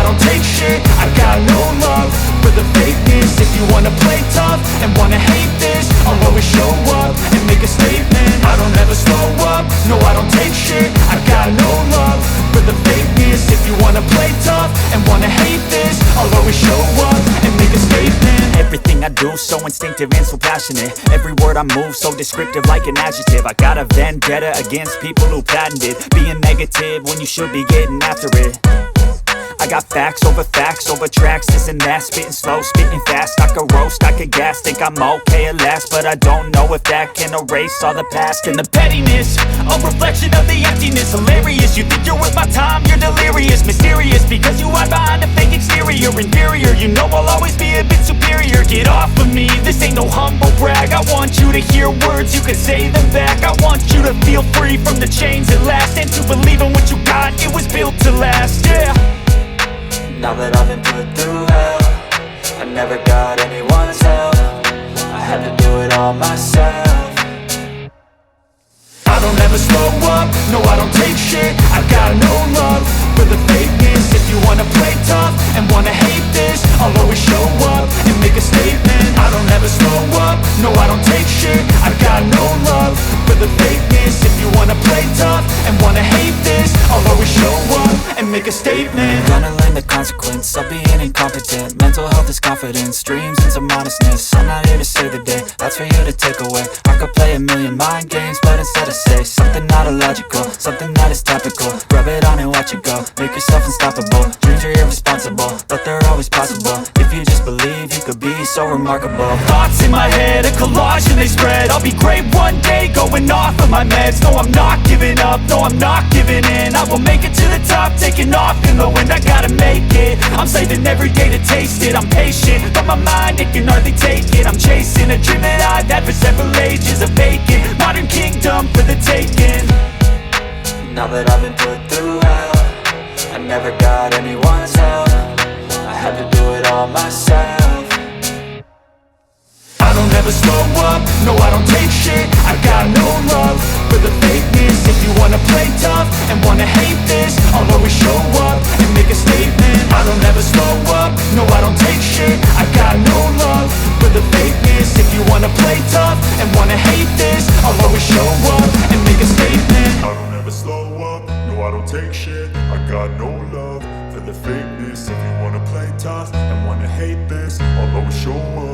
don't take shit. I got no love for the fakeness. If you wanna play tough and wanna hate this, I'll always show up and make a statement. I don't ever slow up, no I don't take shit. I got no love for the fakeness. If you wanna play tough and wanna hate this, I'll always show up and make a statement. Everything I do so instinctive and so passionate. Every word I move so descriptive like an adjective. I got a vendetta against people who patented being negative when you should be getting after it. I got facts over tracks, this and that. Spitting slow, spitting fast. I could roast, I could gas. Think I'm okay at last, but I don't know if that can erase all the past. And the pettiness, a reflection of the emptiness. Hilarious, you think you're worth my time, you're delirious. Mysterious, because you hide behind a fake exterior. Inferior, you know I'll always be a bit superior. Get off of me, this ain't no humble brag. I want you to hear words, you can say them back. I want you to feel free from the chains at last, and to believe in what you got, it was built to last, yeah. Now that I've been put through hell, I never got anyone's help. I had to do it all myself. I don't ever slow up, no I don't take shit. I got no love for the fakeness. If you wanna play tough and wanna hate this, I'll always show up and make a statement. I don't ever slow up, no I don't take shit. I got no love for the fakeness. If you wanna play tough and wanna hate this, I'll always show up and make a statement. Gonna learn the consequence of being incompetent. Mental health is confidence, dreams and some honestness. I'm not here to save the day, that's for you to take away. I could play a million mind games, but instead I say something not illogical, something that is topical. Rub it on and watch it go, make yourself unstoppable. Dreams are irresponsible, but they're always possible. If you just believe, you could be so remarkable. Thoughts in my head, a collage and they spread. I'll be great one day, going off of my meds. No, I'm not giving up, no, I'm not giving in. I will make it to the top, taking off in the wind. I gotta make it, I'm saving every day to taste it. I'm patient, but my mind, it can hardly take it. I'm chasing a dream that I've had for several ages. A vacant, modern kingdom for the taking. Now that I've been put through hell, I never got anyone's help. I had to do it all myself. I don't ever slow up, no I don't take shit. I got no love for the fakeness. If you wanna play tough and wanna hate this, I'll always show up and make a statement. I don't ever slow up, no I don't take shit. I got no love for the fakeness. If you wanna play tough and wanna hate this, I'll always show up and make a statement. I don't ever slow up, no I don't take shit. I got no love for the fakeness. If you wanna play tough and wanna hate this, I'll always show up